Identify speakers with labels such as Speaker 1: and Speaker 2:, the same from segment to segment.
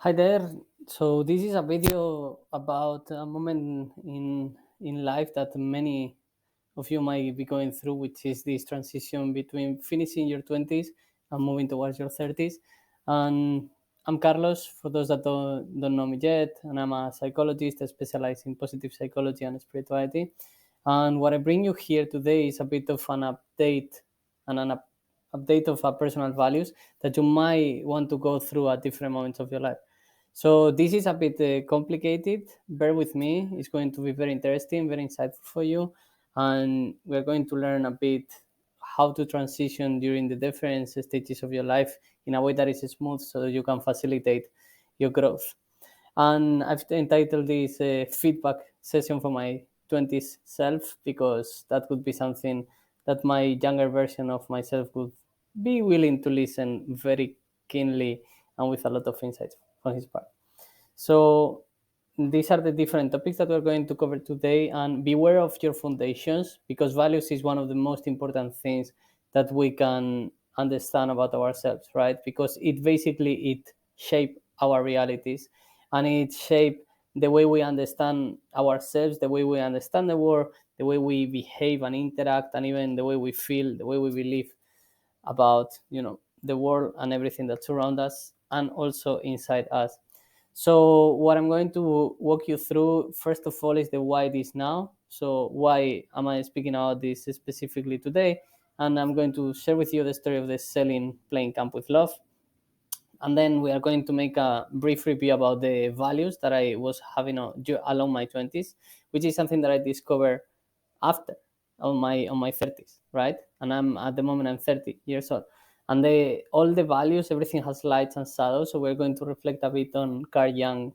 Speaker 1: Hi there. So this is a video about a moment in life that many of you might be going through, which is this transition between finishing your 20s and moving towards your 30s. And I'm Carlos, for those that don't know me yet, and I'm a psychologist specialized in positive psychology and spirituality. And what I bring you here today is a bit of an update and an update of our personal values that you might want to go through at different moments of your life. So this is a bit complicated. Bear with me. It's going to be very interesting, very insightful for you, and we're going to learn a bit how to transition during the different stages of your life in a way that is smooth, so that you can facilitate your growth. And I've entitled this feedback session for my 20s self, because that would be something that my younger version of myself would be willing to listen very keenly and with a lot of insights from his part. So these are the different topics that we're going to cover today, and beware of your foundations, because values is one of the most important things that we can understand about ourselves, right? Because it shape our realities, and it shape the way we understand ourselves, the way we understand the world, the way we behave and interact, and even the way we feel, the way we believe about the world and everything that surrounds us, and also inside us. So what I'm going to walk you through, first of all, is the why this now. So why am I speaking about this specifically today? And I'm going to share with you the story of the selling playing camp with love. And then we are going to make a brief review about the values that I was having along my 20s, which is something that I discovered after on my 30s, right? And I'm at the moment I'm 30 years old, and all the values, everything has lights and shadows. So we're going to reflect a bit on Carl Jung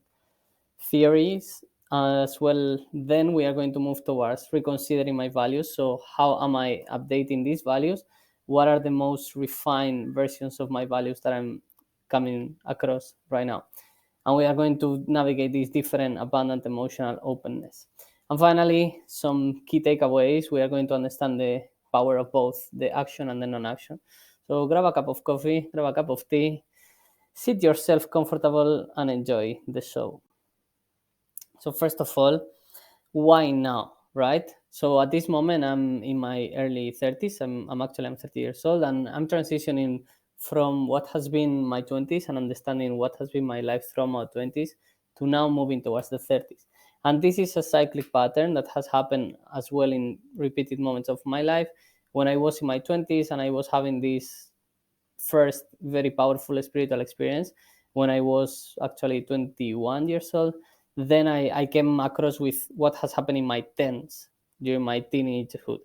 Speaker 1: theories as well. Then we are going to move towards reconsidering my values. So how am I updating these values? What are the most refined versions of my values that I'm coming across right now? And we are going to navigate these different abundant emotional openness. And finally, some key takeaways. We are going to understand the power of both the action and the non-action. So grab a cup of coffee, grab a cup of tea, sit yourself comfortable, and enjoy the show. So first of all, why now, right? So at this moment, I'm in my early 30s. I'm 30 years old, and I'm transitioning from what has been my 20s and understanding what has been my life through my 20s to now moving towards the 30s. And this is a cyclic pattern that has happened as well in repeated moments of my life. When I was in my 20s and I was having this first very powerful spiritual experience when I was actually 21 years old. Then I came across with what has happened in my teens during my teenagehood.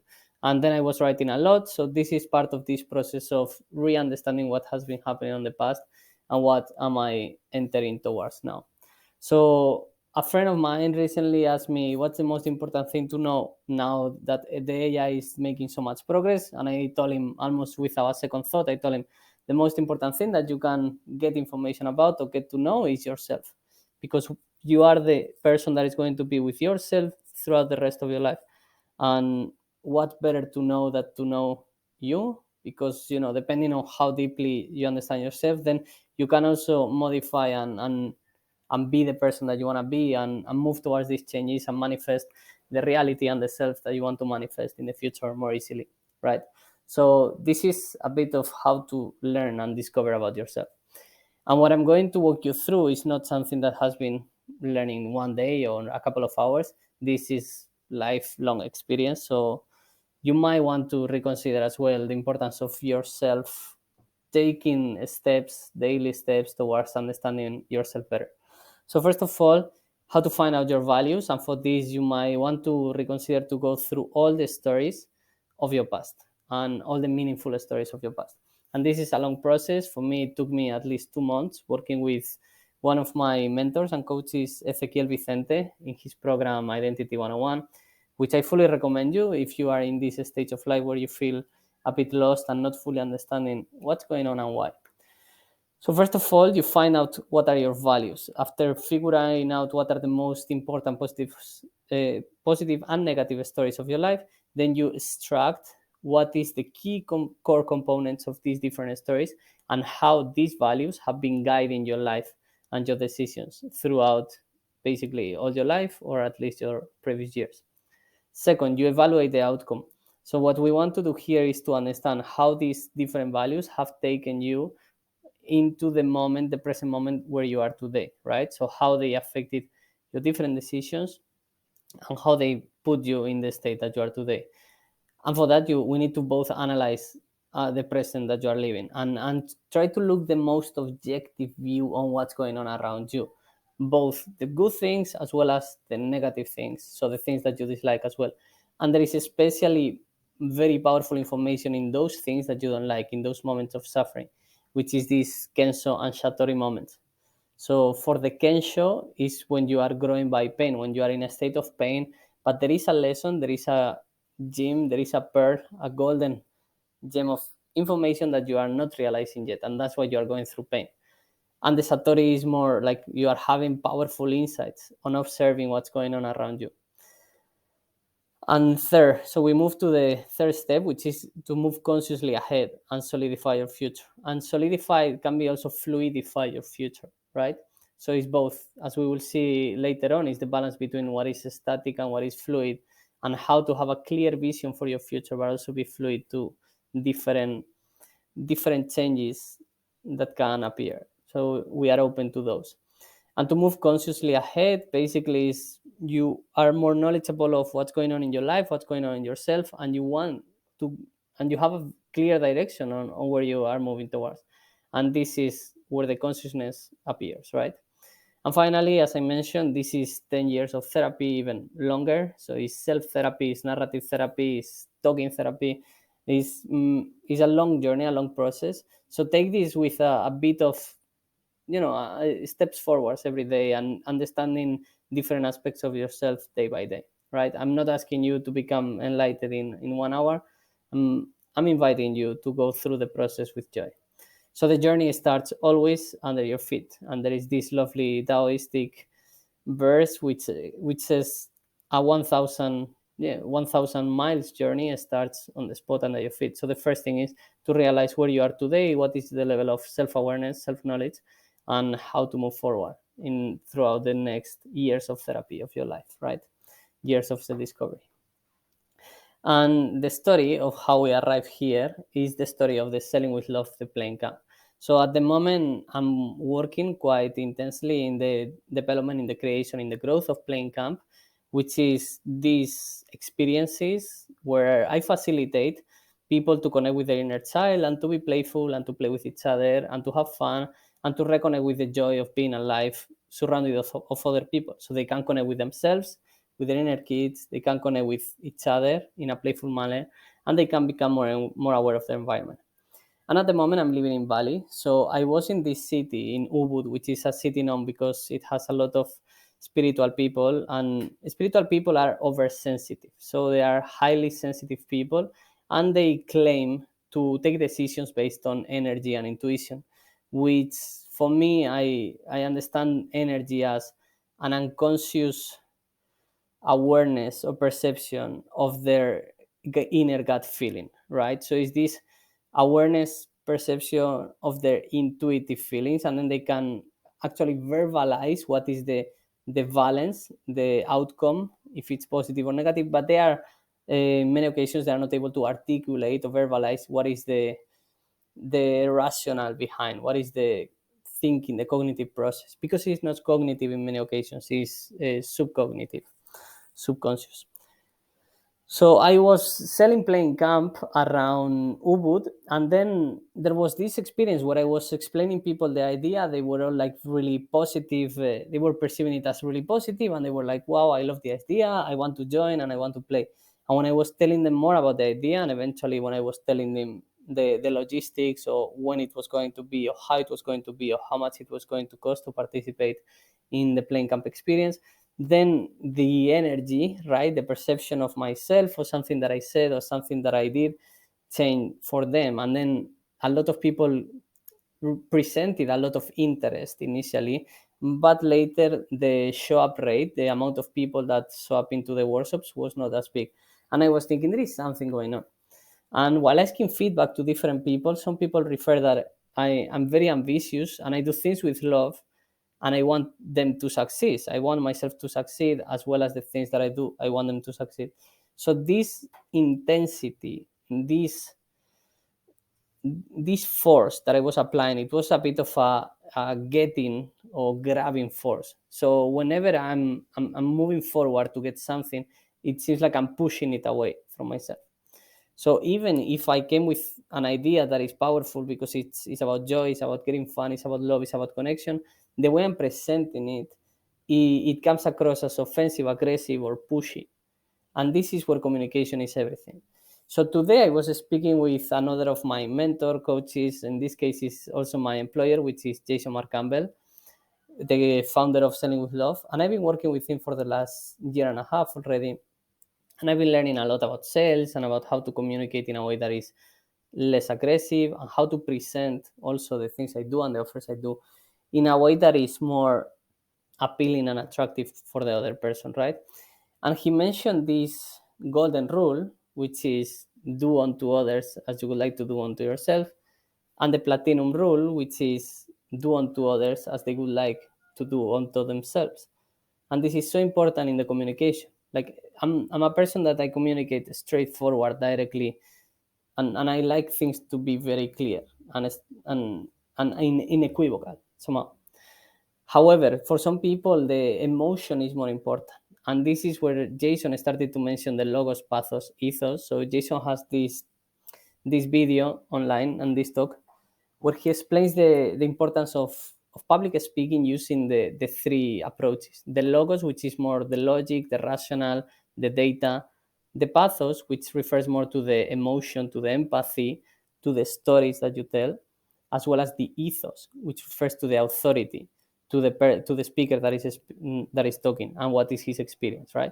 Speaker 1: And then I was writing a lot. So this is part of this process of re-understanding what has been happening in the past and what am I entering towards now. So a friend of mine recently asked me what's the most important thing to know now that the AI is making so much progress. And I told him, almost without a second thought, I told him the most important thing that you can get information about or get to know is yourself, because you are the person that is going to be with yourself throughout the rest of your life. And what better to know than to know you, because depending on how deeply you understand yourself, then you can also modify and be the person that you want to be, and move towards these changes and manifest the reality and the self that you want to manifest in the future more easily, right? So this is a bit of how to learn and discover about yourself. And what I'm going to walk you through is not something that has been learning one day or a couple of hours. This is lifelong experience. So you might want to reconsider as well the importance of yourself taking steps, daily steps towards understanding yourself better. So first of all, how to find out your values. And for this, you might want to reconsider to go through all the stories of your past and all the meaningful stories of your past. And this is a long process. For me, it took me at least 2 months working with one of my mentors and coaches, Ezequiel Vicente, in his program Identity 101, which I fully recommend you if you are in this stage of life where you feel a bit lost and not fully understanding what's going on and why. So first of all, you find out what are your values. After figuring out what are the most important positive and negative stories of your life, then you extract what is the key core components of these different stories and how these values have been guiding your life and your decisions throughout basically all your life, or at least your previous years. Second, you evaluate the outcome. So what we want to do here is to understand how these different values have taken you into the moment, the present moment where you are today, right? So how they affected your different decisions and how they put you in the state that you are today. And for that, we need to both analyze the present that you are living, and try to look the most objective view on what's going on around you, both the good things as well as the negative things, so the things that you dislike as well. And there is especially very powerful information in those things that you don't like, in those moments of suffering, which is these Kenso and Shatori moments. So for the Kensho is when you are growing by pain, when you are in a state of pain, but there is a lesson, there is a gem, there is a pearl, a golden gem of information that you are not realizing yet, and that's why you are going through pain. And the Satori is more like you are having powerful insights on observing what's going on around you. And third, so we move to the third step, which is to move consciously ahead and solidify your future. And solidify can be also fluidify your future, right? So it's both, as we will see later on, is the balance between what is static and what is fluid, and how to have a clear vision for your future, but also be fluid to different changes that can appear. So we are open to those. And to move consciously ahead basically is you are more knowledgeable of what's going on in your life, what's going on in yourself, and you want to, and you have a clear direction on where you are moving towards. And this is where the consciousness appears, right? And finally, as I mentioned, this is 10 years of therapy, even longer. So it's self-therapy, it's narrative therapy, it's talking therapy. It's a long journey, a long process. So take this with a bit of, steps forwards every day, and understanding different aspects of yourself day by day, right? I'm not asking you to become enlightened in 1 hour. I'm inviting you to go through the process with joy. So the journey starts always under your feet, and there is this lovely Taoistic verse which says a 1,000 miles journey starts on the spot under your feet. So the first thing is to realize where you are today, what is the level of self-awareness, self-knowledge, and how to move forward in throughout the next years of therapy of your life, right? Years of self-discovery. And the story of how we arrived here is the story of the Selling with Love, the plane camp. So at the moment, I'm working quite intensely in the development, in the creation, in the growth of Plane Camp, which is these experiences where I facilitate people to connect with their inner child, and to be playful, and to play with each other, and to have fun, and to reconnect with the joy of being alive surrounded of other people, so they can connect with themselves, with their inner kids, they can connect with each other in a playful manner, and they can become more aware of their environment. And at the moment, I'm living in Bali. So I was in this city in Ubud, which is a city known because it has a lot of spiritual people, and spiritual people are oversensitive. So they are highly sensitive people, and they claim to take decisions based on energy and intuition, which for me, I understand energy as an unconscious awareness or perception of their inner gut feeling, right? So it's this awareness, perception of their intuitive feelings, and then they can actually verbalize what is the balance, the outcome, if it's positive or negative. But they are many occasions they are not able to articulate or verbalize what is the rationale behind, what is the thinking, the cognitive process, because it's not cognitive in many occasions, it's subcognitive, subconscious. So I was selling playing camp around Ubud, and then there was this experience where I was explaining people the idea. They were all like really positive. They were perceiving it as really positive, and they were like, "Wow, I love the idea. I want to join, and I want to play." And when I was telling them more about the idea, and eventually when I was telling them the logistics, or when it was going to be, or how it was going to be, or how much it was going to cost to participate in the playing camp experience, then the energy, right, the perception of myself, or something that I said or something that I did, changed for them. And then a lot of people presented a lot of interest initially, but later the show up rate, the amount of people that show up into the workshops, was not as big. And I was thinking there is something going on. And while asking feedback to different people, some people refer that I am very ambitious and I do things with love, and I want them to succeed. I want myself to succeed as well as the things that I do. I want them to succeed. So this intensity, this force that I was applying, it was a bit of a getting or grabbing force. So whenever I'm moving forward to get something, it seems like I'm pushing it away from myself. So even if I came with an idea that is powerful because it's about joy, it's about getting fun, it's about love, it's about connection, the way I'm presenting it comes across as offensive, aggressive, or pushy. And this is where communication is everything. So today I was speaking with another of my mentor coaches. In this case, is also my employer, which is Jason Mark Campbell, the founder of Selling with Love. And I've been working with him for the last year and a half already. And I've been learning a lot about sales and about how to communicate in a way that is less aggressive, and how to present also the things I do and the offers I do in a way that is more appealing and attractive for the other person, right? And he mentioned this golden rule, which is do unto others as you would like to do unto yourself, and the platinum rule, which is do unto others as they would like to do unto themselves. And this is so important in the communication. Like I'm a person that I communicate straightforward, directly, and I like things to be very clear and unequivocal somehow. However, for some people, the emotion is more important. And this is where Jason started to mention the logos, pathos, ethos. So Jason has this video online and this talk where he explains the importance of public speaking using the three approaches. The logos, which is more the logic, the rational, the data. The pathos, which refers more to the emotion, to the empathy, to the stories that you tell, as well as the ethos, which refers to the authority, to the speaker that is talking and what is his experience, right?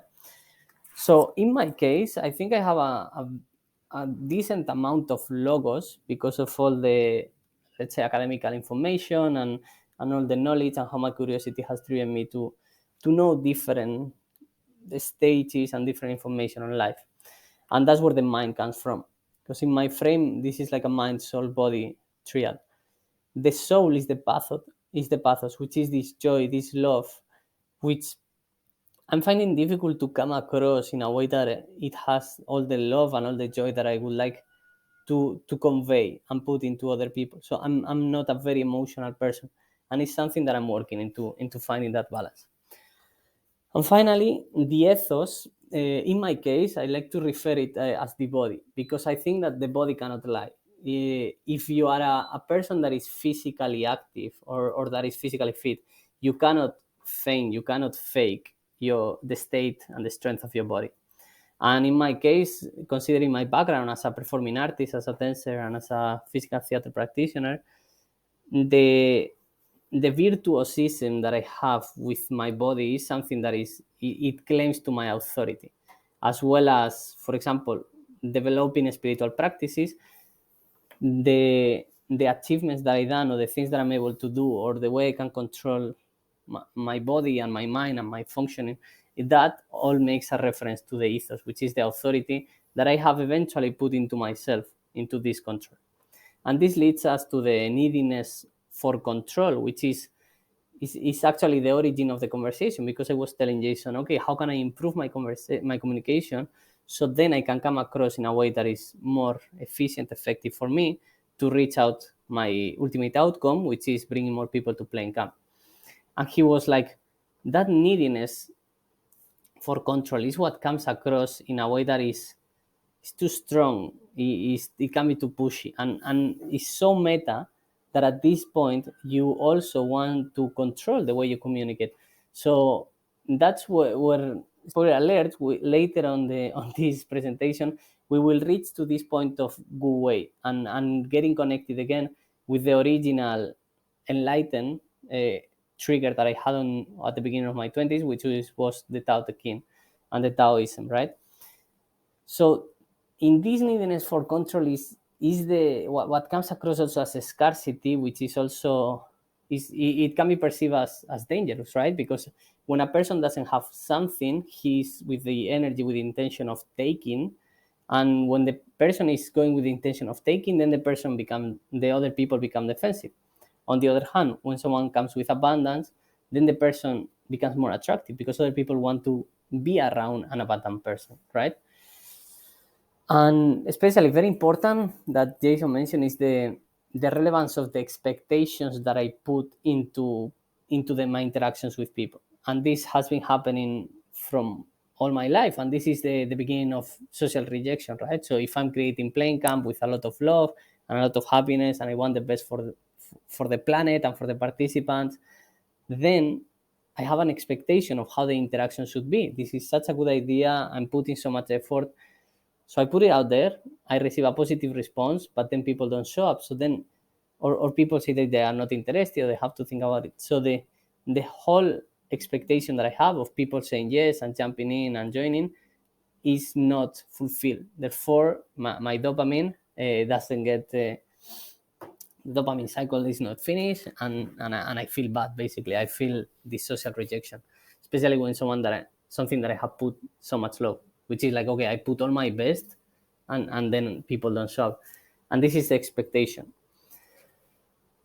Speaker 1: So in my case, I think I have a decent amount of logos because of all the, let's say, academical information and all the knowledge, and how my curiosity has driven me to know different stages and different information on life. And that's where the mind comes from. Because in my frame, this is like a mind, soul, body triad. The soul is the pathos, which is this joy, this love, which I'm finding difficult to come across in a way that it has all the love and all the joy that I would like to convey and put into other people. So I'm not a very emotional person, and it's something that I'm working into finding that balance. And finally, the ethos. In my case, I like to refer it as the body, because I think that the body cannot lie. If you are a person that is physically active, or that is physically fit, you cannot feign, you cannot fake the state and the strength of your body. And in my case, considering my background as a performing artist, as a dancer, and as a physical theater practitioner, the the virtuosism that I have with my body is something that it claims to my authority, as well as, for example, developing spiritual practices, the achievements that I done, or the things that I'm able to do, or the way I can control my body and my mind and my functioning, that all makes a reference to the ethos, which is the authority that I have eventually put into myself, into this control. And this leads us to the neediness for control, which is actually the origin of the conversation, because I was telling Jason, okay, how can I improve my communication so then I can come across in a way that is more efficient, effective for me to reach out my ultimate outcome, which is bringing more people to playing camp. And he was like, that neediness for control is what comes across in a way that is it's too strong. It can be too pushy, and it's so meta that at this point you also want to control the way you communicate. So that's where spoiler alert. Later on on this presentation, we will reach to this point of Gu Wei and getting connected again with the original enlightened trigger that I had at the beginning of my 20s, which was the Tao Te Ching and the Taoism, right? So in this neediness for control is the what comes across also as a scarcity, which is also it can be perceived as dangerous, right? Because when a person doesn't have something, he's with the energy, with the intention of taking, and when the person is going with the intention of taking, then the other people become defensive. On the other hand, when someone comes with abundance, then the person becomes more attractive because other people want to be around an abundant person, right? And especially very important that Jason mentioned is the relevance of the expectations that I put into my interactions with people. And this has been happening from all my life. And this is the beginning of social rejection, right? So if I'm creating playing camp with a lot of love and a lot of happiness, and I want the best for the planet and for the participants, then I have an expectation of how the interaction should be. This is such a good idea. I'm putting so much effort, so I put it out there. I receive a positive response, but then people don't show up. So then, or people say that they are not interested, or they have to think about it. So the whole expectation that I have of people saying yes and jumping in and joining is not fulfilled. Therefore, my dopamine doesn't get the dopamine cycle is not finished, and I feel bad. Basically, I feel this social rejection, especially when something that I have put so much love, which is like, okay, I put all my best, and then people don't show up, and this is the expectation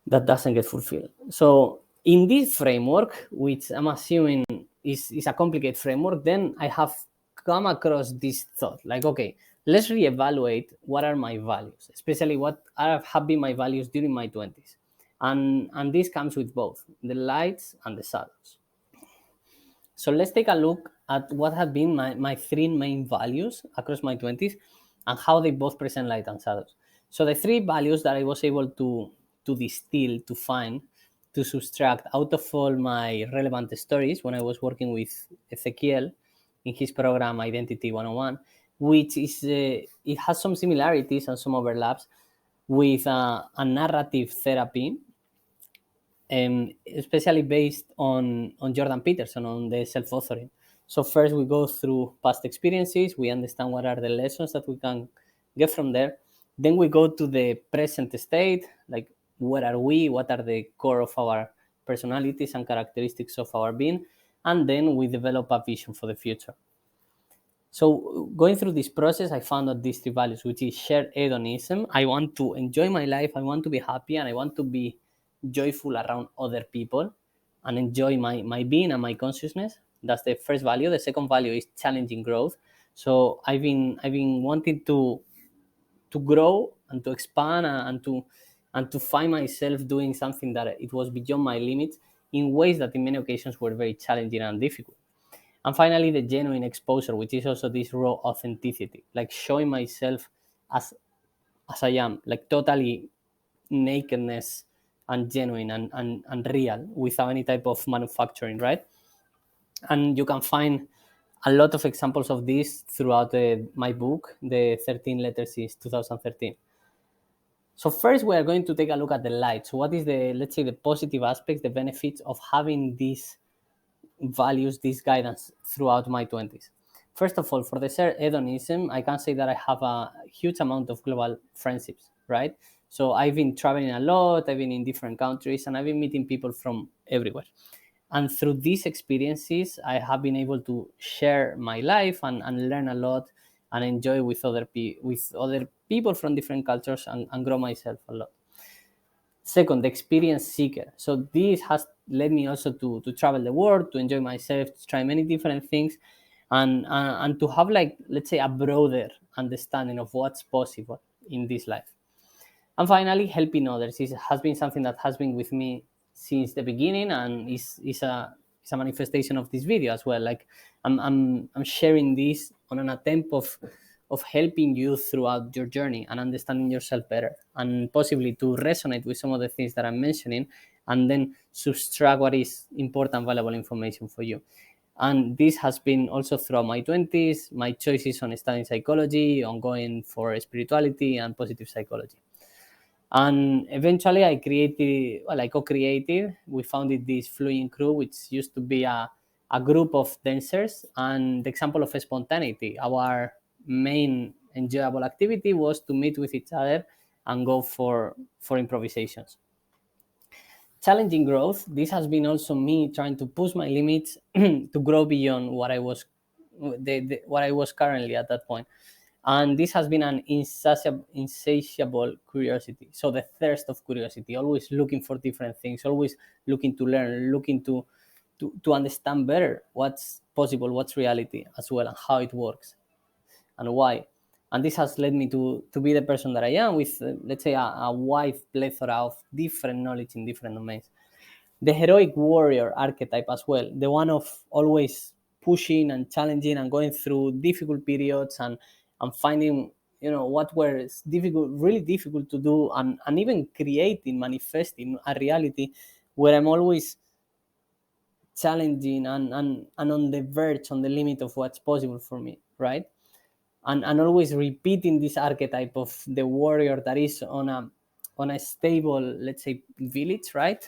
Speaker 1: that doesn't get fulfilled. So in this framework, which I'm assuming is a complicated framework, then I have come across this thought like, okay, let's reevaluate what are my values, especially what have been my values during my 20s. And this comes with both the lights and the shadows. So let's take a look at what have been my three main values across my 20s and how they both present light and shadows. So the three values that I was able to distill, to find, to subtract out of all my relevant stories when I was working with Ezequiel in his program Identity 101, which is it has some similarities and some overlaps with a narrative therapy, especially based on Jordan Peterson, on the self-authoring. So first we go through past experiences, we understand what are the lessons that we can get from there. Then we go to the present state, like where are we, what are the core of our personalities and characteristics of our being, and then we develop a vision for the future. So going through this process, I found out these three values, which is shared hedonism. I want to enjoy my life, I want to be happy, and I want to be joyful around other people and enjoy my being and my consciousness. That's the first value. The second value is challenging growth. So I've been wanting to grow and to expand and to find myself doing something that it was beyond my limits in ways that in many occasions were very challenging and difficult. And finally, the genuine exposure, which is also this raw authenticity, like showing myself as I am, like totally nakedness and genuine and real without any type of manufacturing, right? And you can find a lot of examples of this throughout my book, The 13 Letters since 2013. So first, we are going to take a look at the light. So what is let's say, the positive aspects, the benefits of having these values, this guidance throughout my 20s. First of all, for the shared hedonism, I can say that I have a huge amount of global friendships, right? So I've been traveling a lot, I've been in different countries, and I've been meeting people from everywhere. And through these experiences, I have been able to share my life and learn a lot and enjoy with other people from different cultures and grow myself a lot. Second, the experience seeker. So this has led me also to travel the world, to enjoy myself, to try many different things, and to have, like, let's say, a broader understanding of what's possible in this life. And finally, helping others has been something that has been with me since the beginning, and is a manifestation of this video as well. Like I'm sharing this on an attempt of helping you throughout your journey and understanding yourself better, and possibly to resonate with some of the things that I'm mentioning, and then subtract what is important, valuable information for you. And this has been also throughout my 20s, my choices on studying psychology, on going for spirituality and positive psychology. And eventually I co-created, we founded this Fluent Crew, which used to be a group of dancers. And the example of spontaneity, our main enjoyable activity was to meet with each other and go for improvisations. Challenging growth, this has been also me trying to push my limits to grow beyond what I was currently at that point. And this has been an insatiable curiosity. So the thirst of curiosity, always looking for different things, always looking to learn, looking to understand better what's possible, what's reality as well, and how it works and why. And this has led me to be the person that I am, with let's say a wide plethora of different knowledge in different domains. The heroic warrior archetype as well, the one of always pushing and challenging and going through difficult periods, and finding, what were difficult, really difficult to do, and even creating, manifesting a reality where I'm always challenging and on the verge, on the limit of what's possible for me, right? And always repeating this archetype of the warrior that is on a stable, let's say, village, right?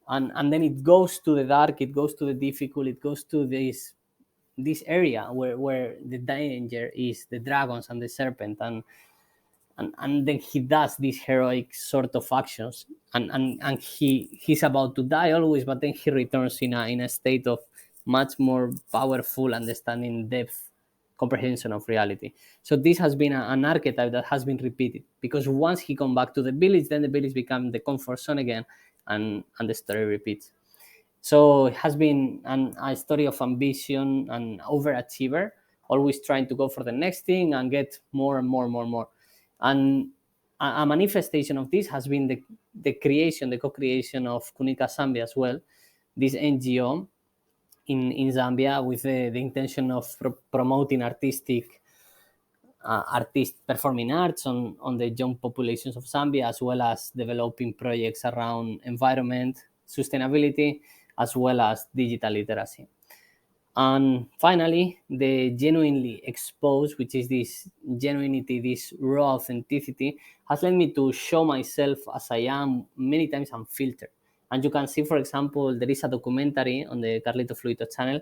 Speaker 1: And then it goes to the dark, it goes to the difficult, it goes to this area where the danger is the dragons and the serpent, and then he does these heroic sort of actions, and he's about to die always, but then he returns in a state of much more powerful understanding, depth, comprehension of reality. So this has been an archetype that has been repeated, because once he come back to the village, then the village become the comfort zone again, and the story repeats. So it has been a story of ambition and overachiever, always trying to go for the next thing and get more and more and more and more. And a manifestation of this has been the creation, the co-creation of Kunika Zambia as well, this NGO in Zambia, with the intention of promoting performing arts on the young populations of Zambia, as well as developing projects around environment, sustainability, as well as digital literacy. And finally, the genuinely exposed, which is this genuinity, this raw authenticity, has led me to show myself as I am many times unfiltered. And you can see, for example, there is a documentary on the Carlito Fluito channel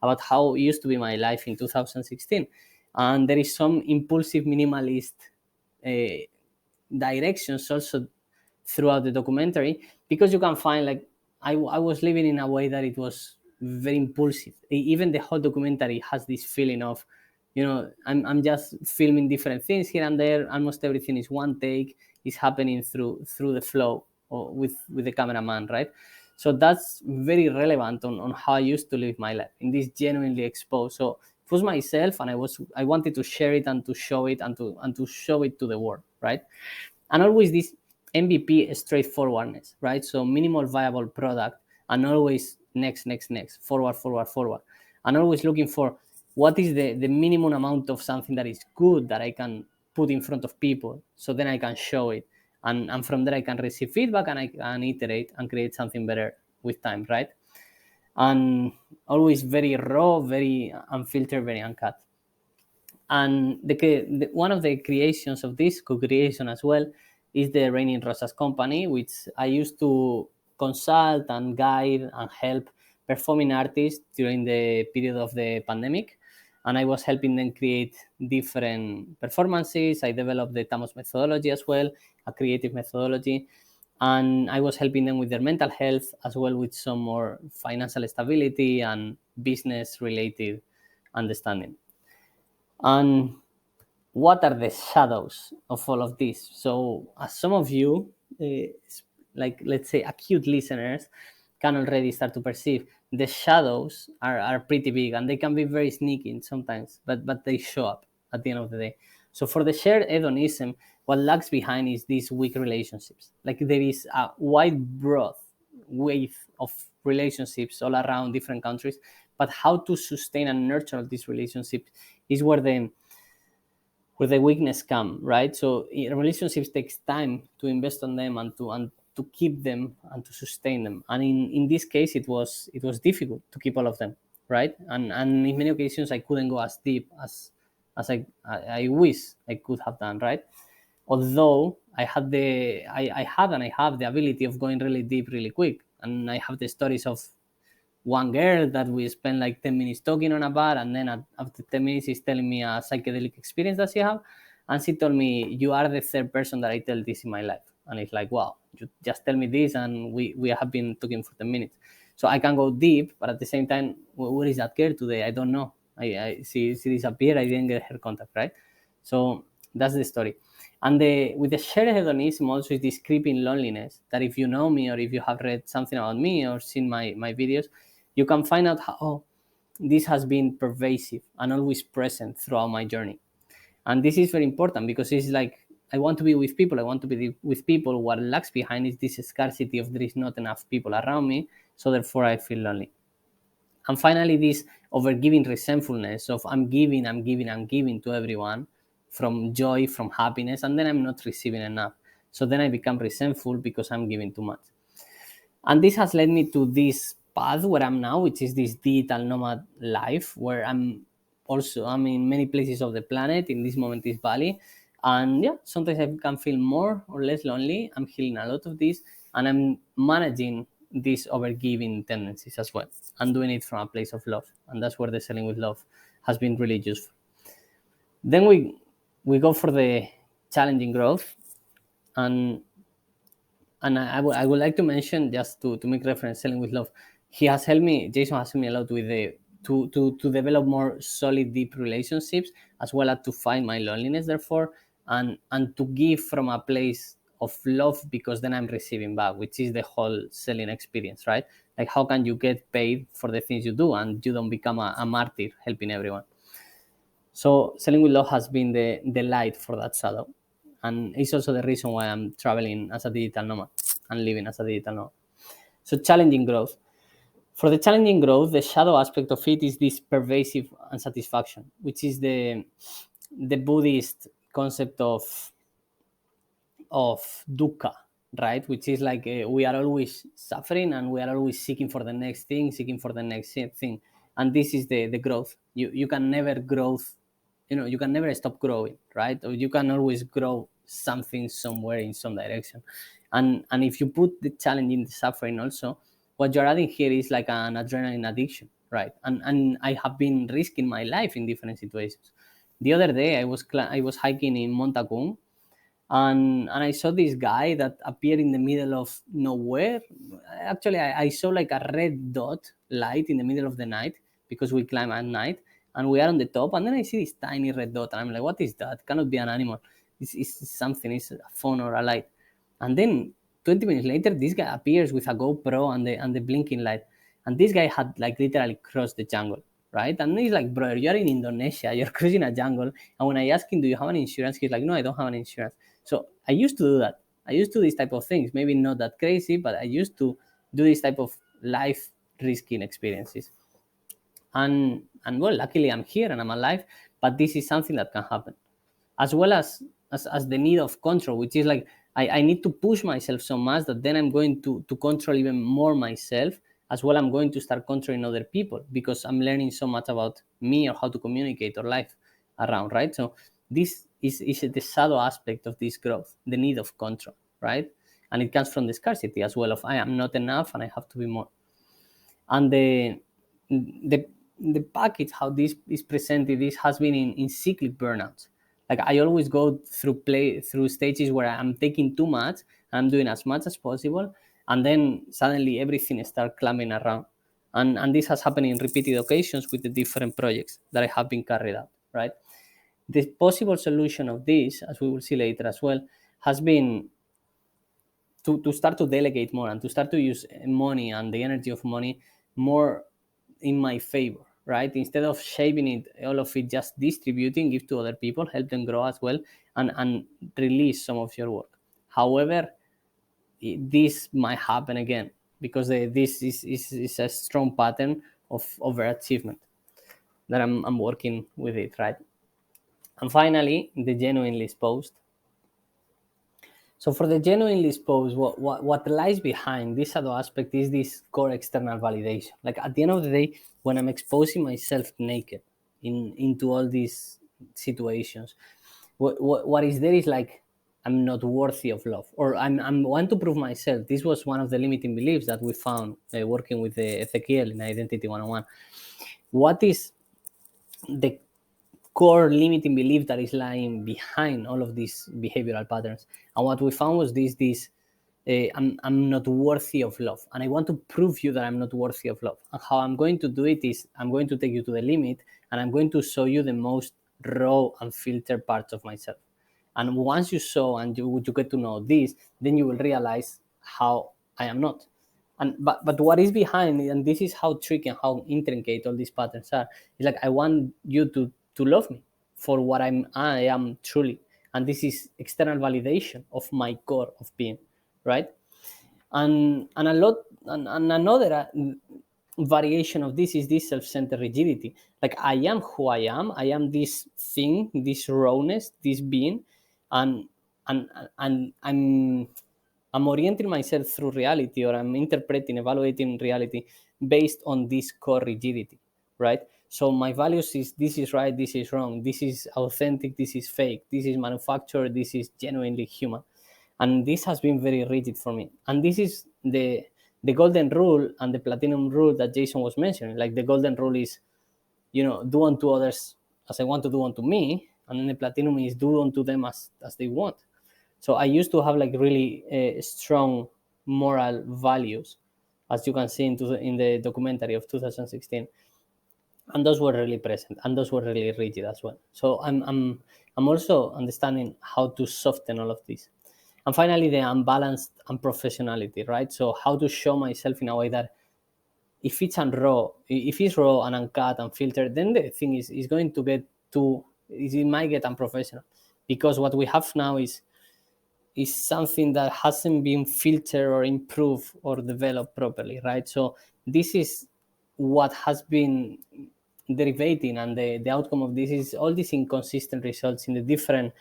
Speaker 1: about how it used to be my life in 2016. And there is some impulsive minimalist uh, directions also throughout the documentary, because you can find, like, I was living in a way that it was very impulsive. Even the whole documentary has this feeling of, I'm just filming different things here and there. Almost everything is one take, is happening through the flow, or with the cameraman, right? So that's very relevant on how I used to live my life, in this genuinely exposed. So it was myself, and I wanted to share it and to show it, and to show it to the world, right? And always this MVP straightforwardness, right? So minimal viable product, and always next, forward, and always looking for what is the minimum amount of something that is good that I can put in front of people, so then I can show it, and from there I can receive feedback, and I can iterate and create something better with time, right? And always very raw, very unfiltered, very uncut. And one of the creations of this co-creation as well is the Raining Rosas company, which I used to consult and guide and help performing artists during the period of the pandemic. And I was helping them create different performances. I developed the Tamos methodology as well, a creative methodology. And I was helping them with their mental health, as well with some more financial stability and business related understanding. And what are the shadows of all of this? So, as some of you, like, let's say, acute listeners, can already start to perceive, the shadows are pretty big, and they can be very sneaky sometimes, but they show up at the end of the day. So for the shared hedonism, what lags behind is these weak relationships. Like, there is a wide, broad wave of relationships all around different countries, but how to sustain and nurture these relationships is where the weakness come, right? So relationships takes time to invest on them, and to keep them, and to sustain them. And in this case, it was difficult to keep all of them, right? And in many occasions, I couldn't go as deep as I wish I could have done, right? Although I had and I have the ability of going really deep really quick, and I have the stories of one girl that we spent like 10 minutes talking on a bar, and then after 10 minutes she's telling me a psychedelic experience that she had, and she told me, you are the third person that I tell this in my life. And it's like, wow, you just tell me this, and we have been talking for 10 minutes. So I can go deep, but at the same time, where is that girl today? I don't know. She disappeared. I didn't get her contact, right? So that's the story. And with the shared hedonism also is this creeping loneliness, that if you know me, or if you have read something about me or seen my videos, you can find out how this has been pervasive and always present throughout my journey. And this is very important because it's like I want to be with people. I want to be with people. What lags behind is this scarcity of there is not enough people around me, so therefore I feel lonely. And finally, this overgiving resentfulness of I'm giving to everyone from joy, from happiness, and then I'm not receiving enough. So then I become resentful because I'm giving too much. And this has led me to this path where I'm now, which is this digital nomad life, where I'm in many places of the planet. In this moment is Bali. And yeah, sometimes I can feel more or less lonely. I'm healing a lot of this, and I'm managing these overgiving tendencies as well, and doing it from a place of love. And that's where the selling with love has been really useful. Then we go for the challenging growth, and I would like to mention, just to make reference, selling with love, Jason has helped me a lot with to develop more solid, deep relationships, as well as to find my loneliness, therefore, and to give from a place of love, because then I'm receiving back, which is the whole selling experience, right? Like, how can you get paid for the things you do and you don't become a martyr helping everyone? So selling with love has been the light for that shadow. And it's also the reason why I'm traveling as a digital nomad and living as a digital nomad. So challenging growth. For the challenging growth, the shadow aspect of it is this pervasive unsatisfaction, which is the Buddhist concept of dukkha, right? Which is like we are always suffering and we are always seeking for the next thing, seeking for the next thing. And this is the growth. You can never growth, you can never stop growing, right? Or you can always grow something somewhere in some direction. And if you put the challenge in the suffering also, what you're adding here is like an adrenaline addiction, right? And I have been risking my life in different situations. The other day I was hiking in Montakung, and I saw this guy that appeared in the middle of nowhere. Actually, I saw like a red dot light in the middle of the night, because we climb at night and we are on the top. And then I see this tiny red dot, and I'm like, what is that? Cannot be an animal. It's something. It's a phone or a light. And then 20 minutes later, this guy appears with a GoPro and the blinking light. And this guy had like literally crossed the jungle, right? And he's like, bro, you're in Indonesia, you're cruising a jungle. And when I asked him, do you have an insurance? He's like, no, I don't have an insurance. So I used to do that. I used to do this type of things. Maybe not that crazy, but I used to do this type of life risking experiences. And well, luckily I'm here and I'm alive, but this is something that can happen. As well as the need of control, which is like I need to push myself so much that then I'm going to control even more myself. As well, I'm going to start controlling other people, because I'm learning so much about me or how to communicate or life around, right? So this is the shadow aspect of this growth, the need of control, right? And it comes from the scarcity as well, of I am not enough and I have to be more. And the the package, how this is presented, this has been in cyclic burnouts. Like, I always go through stages where I'm taking too much, I'm doing as much as possible, and then suddenly everything starts climbing around. And this has happened in repeated occasions with the different projects that I have been carried out, right? The possible solution of this, as we will see later as well, has been to start to delegate more and to start to use money and the energy of money more in my favor, right? Instead of shaving it, all of it, just distributing, give to other people, help them grow as well, and release some of your work. However, this might happen again, because this is a strong pattern of overachievement that I'm working with it, right? And finally, the genuinely exposed. So for the genuinely exposed, what lies behind this shadow aspect is this core external validation. Like, at the end of the day, when I'm exposing myself naked into all these situations, what is there is like, I'm not worthy of love, or I'm want to prove myself. This was one of the limiting beliefs that we found working with Ezekiel in Identity 101. What is the core limiting belief that is lying behind all of these behavioral patterns? And what we found was this I'm not worthy of love, and I want to prove you that I'm not worthy of love. And how I'm going to do it is, I'm going to take you to the limit, and I'm going to show you the most raw and filtered parts of myself. And once you show and you get to know this, then you will realize how I am not. But what is behind it, and this is how tricky and how intricate all these patterns are, is like I want you to love me for what I am truly, and this is external validation of my core of being, right? And a lot and another variation of this is this self-centered rigidity. Like I am who I am this thing, this rawness, this being, and and and I'm orienting myself through reality, or I'm interpreting, evaluating reality based on this core rigidity, right? So my values is this is right, this is wrong, this is authentic, this is fake, this is manufactured, this is genuinely human. And this has been very rigid for me. And this is the golden rule and the platinum rule that Jason was mentioning. Like the golden rule is, do unto others as I want to do unto me, and then the platinum is do unto them as they want. So I used to have like really strong moral values, as you can see in the documentary of 2016, and those were really present, and those were really rigid as well. So I'm also understanding how to soften all of this. And finally, the unbalanced unprofessionality, right? So how to show myself in a way that if it's raw and uncut and filtered, then the thing is going to get it might get unprofessional, because what we have now is something that hasn't been filtered or improved or developed properly, right? So this is what has been derivating, and the outcome of this is all these inconsistent results in the different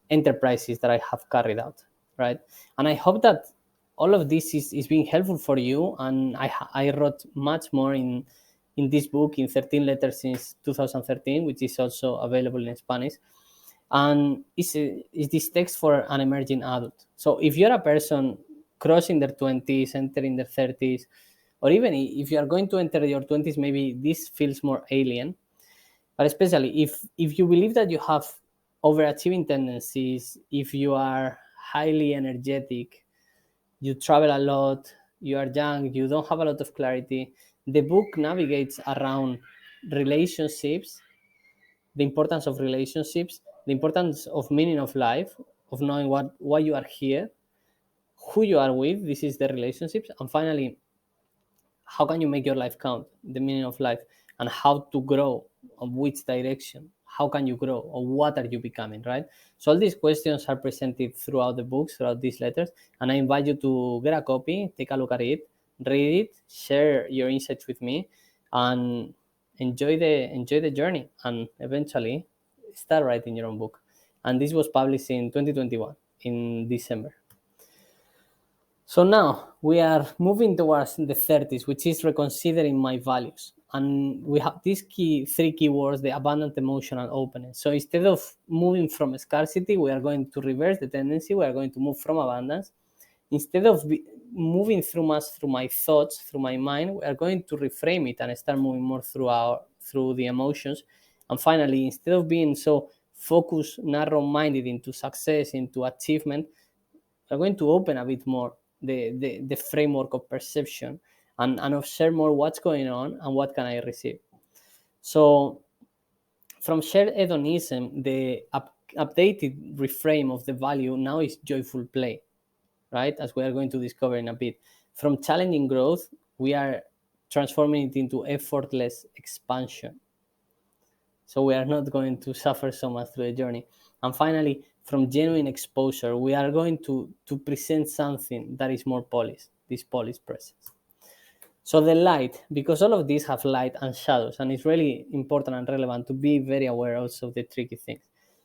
Speaker 1: enterprises that I have carried out, right? And I hope that all of this is being helpful for you. And I wrote much more in this book in 13 letters since 2013, which is also available in Spanish. And is this text for an emerging adult. So if you're a person crossing their 20s, entering their 30s, or even if you are going to enter your 20s, maybe this feels more alien. But especially if you believe that you have overachieving tendencies, if you are highly energetic, you travel a lot, you are young, you don't have a lot of clarity, the book navigates around relationships, the importance of relationships, the importance of meaning of life, of knowing why you are here, who you are with, this is the relationships, and finally, how can you make your life count, the meaning of life, and how to grow, of which direction, how can you grow, or what are you becoming, right? So all these questions are presented throughout the books, throughout these letters, and I invite you to get a copy, take a look at it, read it, share your insights with me, and enjoy the journey, and eventually start writing your own book. And this was published in 2021 in December. So now we are moving towards the 30s, which is reconsidering my values. And we have these three keywords: the abundant, emotional, openness. So instead of moving from scarcity, we are going to reverse the tendency. We are going to move from abundance. Instead of moving through my thoughts, through my mind, we are going to reframe it and start moving more through the emotions. And finally, instead of being so focused, narrow-minded into success, into achievement, we're going to open a bit more the framework of perception, and observe more what's going on and what can I receive. So from shared hedonism, the updated reframe of the value now is joyful play, right? As we are going to discover in a bit. From challenging growth, we are transforming it into effortless expansion. So we are not going to suffer so much through the journey. And finally, from genuine exposure, we are going to present something that is more polished, this polished presence. So the light, because all of these have light and shadows, and it's really important and relevant to be very aware also of the tricky things.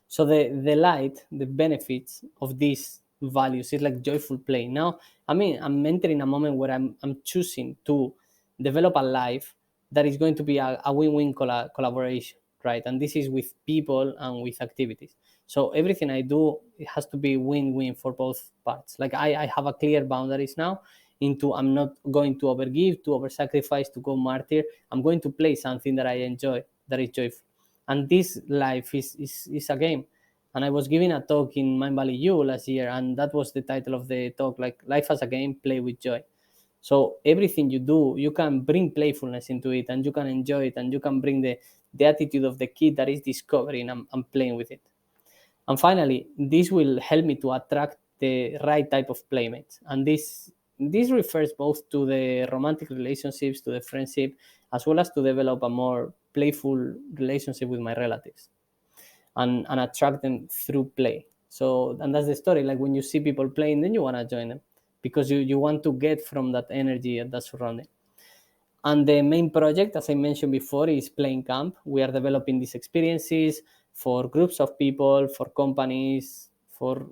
Speaker 1: So the light, the benefits of these values is like joyful play. Now, I'm entering a moment where I'm choosing to develop a life that is going to be a win-win collaboration, right? And this is with people and with activities. So everything I do, it has to be win-win for both parts. Like I have a clear boundaries now into I'm not going to overgive, to over-sacrifice, to go martyr. I'm going to play something that I enjoy, that is joyful. And this life is a game. And I was giving a talk in Mind Valley U last year, and that was the title of the talk, like life as a game, play with joy. So everything you do, you can bring playfulness into it, and you can enjoy it, and you can bring the attitude of the kid that is discovering and playing with it. And finally, this will help me to attract the right type of playmates. And this this refers both to the romantic relationships, to the friendship, as well as to develop a more playful relationship with my relatives and attract them through play. So, and that's the story. Like when you see people playing, then you want to join them because you want to get from that energy and that surrounding. And the main project, as I mentioned before, is Playing Camp. We are developing these experiences for groups of people, for companies, for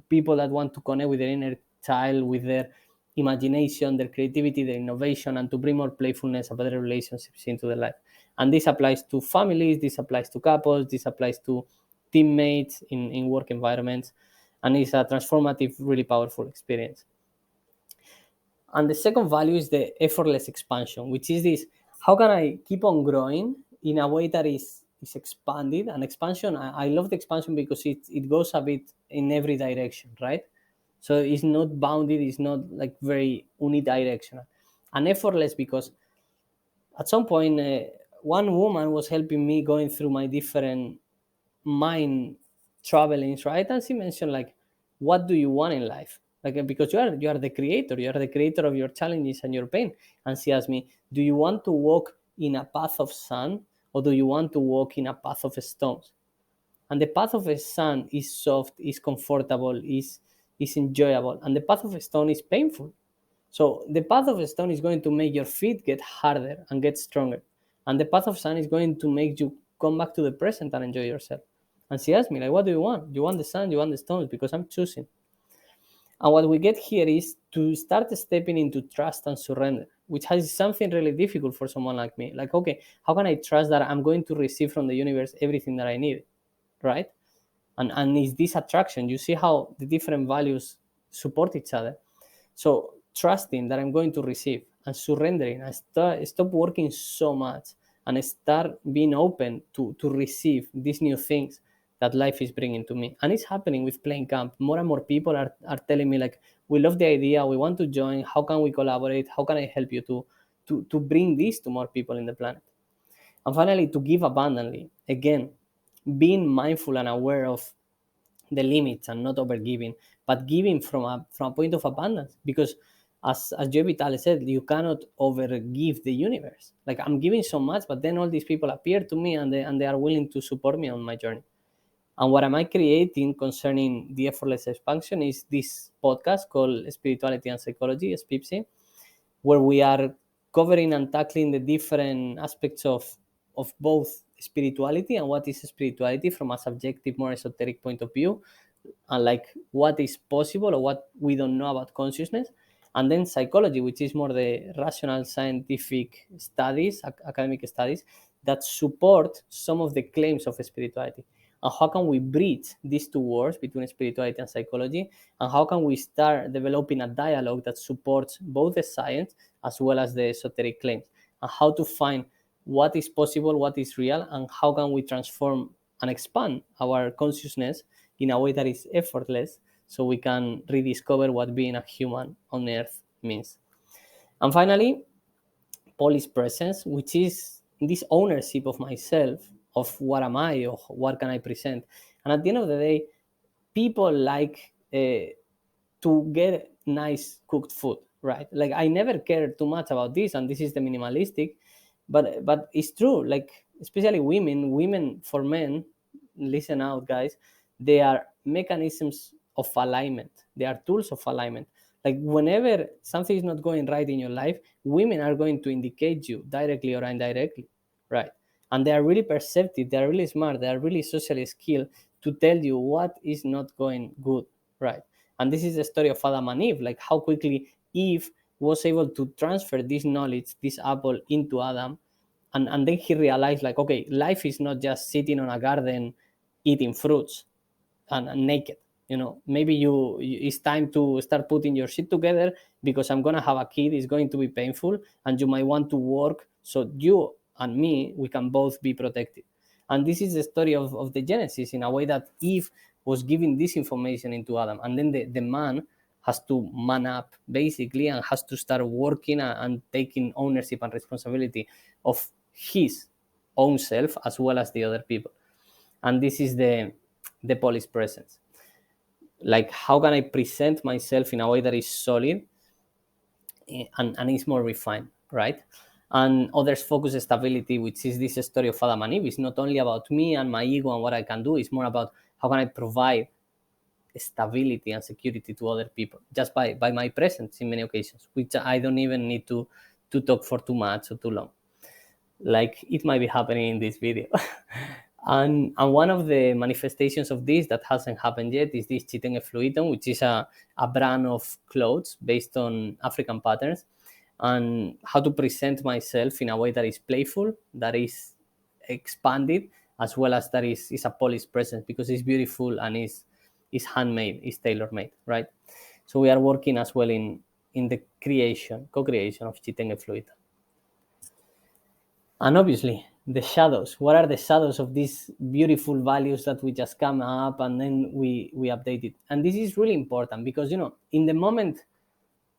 Speaker 1: people that want to connect with their inner child, with their imagination, their creativity, their innovation, and to bring more playfulness and better relationships into their life. And this applies to families, this applies to couples, this applies to teammates in work environments, and it's a transformative, really powerful experience. And the second value is the effortless expansion, which is this: how can I keep on growing in a way that is expanded? And expansion, I love the expansion because it goes a bit in every direction, right? So it's not bounded, it's not like very unidirectional. And effortless because at some point, one woman was helping me going through my different mind travelings, right? And she mentioned like, what do you want in life? Like because you are the creator of your challenges and your pain. And she asked me, do you want to walk in a path of sand or do you want to walk in a path of stones? And the path of a sand is soft, is comfortable, is enjoyable, and the path of a stone is painful. So the path of a stone is going to make your feet get harder and get stronger. And the path of sun is going to make you come back to the present and enjoy yourself. And she asked me, like, what do you want? You want the sun, you want the stones, because I'm choosing. And what we get here is to start stepping into trust and surrender, which is something really difficult for someone like me. Like, okay, how can I trust that I'm going to receive from the universe everything that I need, right? And is this attraction? You see how the different values support each other. So trusting that I'm going to receive and surrendering, I stop working so much and I start being open to receive these new things that life is bringing to me. And it's happening with Playing Camp. More and more people are telling me like, we love the idea, we want to join, how can we collaborate, how can I help you to bring this to more people in the planet? And finally, to give abundantly. Again, being mindful and aware of the limits and not overgiving, but giving from a point of abundance. Because as Joe Vitale said, you cannot overgive the universe. Like I'm giving so much, but then all these people appear to me and they are willing to support me on my journey. And what am I creating concerning the effortless expansion is this podcast called Spirituality and Psychology, SPIPSY, where we are covering and tackling the different aspects of both spirituality and what is spirituality from a subjective, more esoteric point of view, and like what is possible or what we don't know about consciousness. And then psychology, which is more the rational scientific studies, academic studies that support some of the claims of spirituality. And how can we bridge these two worlds between spirituality and psychology? And how can we start developing a dialogue that supports both the science as well as the esoteric claims? And how to find what is possible, what is real, and how can we transform and expand our consciousness in a way that is effortless so we can rediscover what being a human on earth means. And finally, polis presence, which is this ownership of myself, of what am I, or what can I present. And at the end of the day, people like to get nice cooked food, right? Like I never cared too much about this, and this is the minimalistic, but it's true. Like especially women for men, listen out, guys. They are mechanisms of alignment. They are tools of alignment. Like whenever something is not going right in your life, women are going to indicate you directly or indirectly, right? And they are really perceptive. They are really smart. They are really socially skilled to tell you what is not going good, right? And this is the story of Adam and Eve, like how quickly Eve was able to transfer this knowledge, this apple, into Adam. And then he realized, like, okay, life is not just sitting on a garden eating fruits and naked. Maybe it's time to start putting your shit together because I'm gonna have a kid. It's going to be painful, and you might want to work so you and me we can both be protected. And this is the story of the Genesis in a way that Eve was giving this information into Adam, and then the man has to man up basically and has to start working and taking ownership and responsibility of his own self as well as the other people. And this is the polis presence. Like how can I present myself in a way that is solid and is more refined, right? And others focus stability, which is this story of Adam and Eve. It's not only about me and my ego and what I can do. It's more about how can I provide stability and security to other people just by my presence in many occasions, which I don't even need to talk for too much or too long, like it might be happening in this video. And one of the manifestations of this that hasn't happened yet is this Chitenge Fluito, which is a brand of clothes based on African patterns, and how to present myself in a way that is playful, that is expanded, as well as that is a polished presence, because it's beautiful and is handmade, is tailor made, right? So we are working as well in the co-creation of Chitenge Fluito. And obviously, the shadows. What are the shadows of these beautiful values that we just come up and then we update it? And this is really important because, in the moment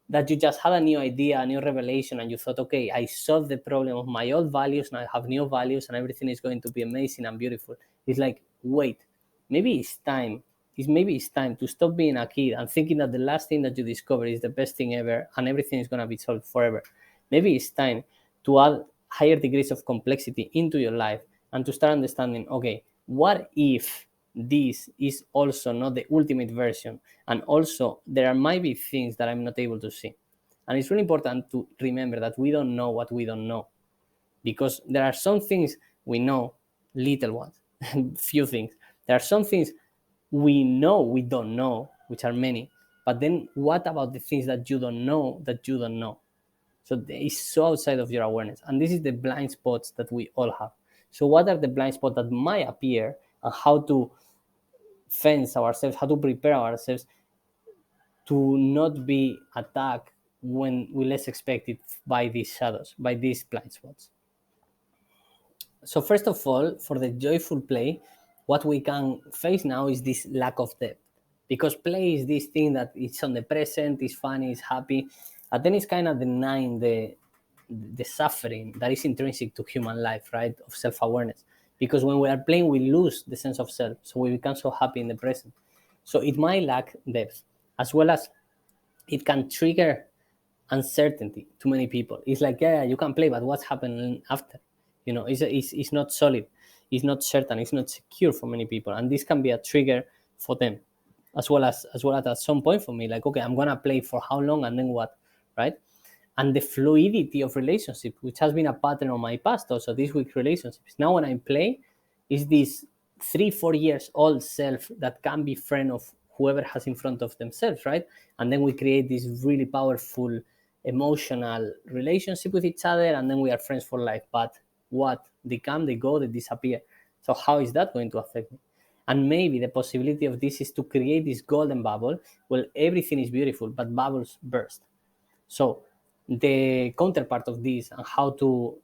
Speaker 1: that you just had a new idea, a new revelation, and you thought, okay, I solved the problem of my old values and I have new values and everything is going to be amazing and beautiful. It's like, wait, maybe it's time. Maybe it's time to stop being a kid and thinking that the last thing that you discover is the best thing ever and everything is going to be solved forever. Maybe it's time to add higher degrees of complexity into your life and to start understanding, okay, what if this is also not the ultimate version, and also there might be things that I'm not able to see. And it's really important to remember that we don't know what we don't know, because there are some things we know, little ones, few things. There are some things we know we don't know, which are many. But then what about the things that you don't know that you don't know? So it's so outside of your awareness. And this is the blind spots that we all have. So what are the blind spots that might appear, and how to fence ourselves, how to prepare ourselves to not be attacked when we less expect it by these shadows, by these blind spots. So first of all, for the joyful play, what we can face now is this lack of depth. Because play is this thing that it's on the present, it's funny, it's happy, and then it's kind of denying the suffering that is intrinsic to human life, right? Of self-awareness. Because when we are playing, we lose the sense of self. So we become so happy in the present. So it might lack depth, as well as it can trigger uncertainty to many people. It's like, yeah, you can play, but what's happening after? It's not solid, it's not certain, it's not secure for many people, and this can be a trigger for them, as well as at some point for me, like, okay, I'm gonna play for how long and then what, right? And the fluidity of relationship, which has been a pattern of my past, also this week relationships. Now when I play, is this 3-4 years old self that can be friend of whoever has in front of themselves, right? And then we create this really powerful emotional relationship with each other, and then we are friends for life. But what? They come, they go, they disappear. So how is that going to affect me? And maybe the possibility of this is to create this golden bubble where everything is beautiful, but bubbles burst. So the counterpart of this, and how to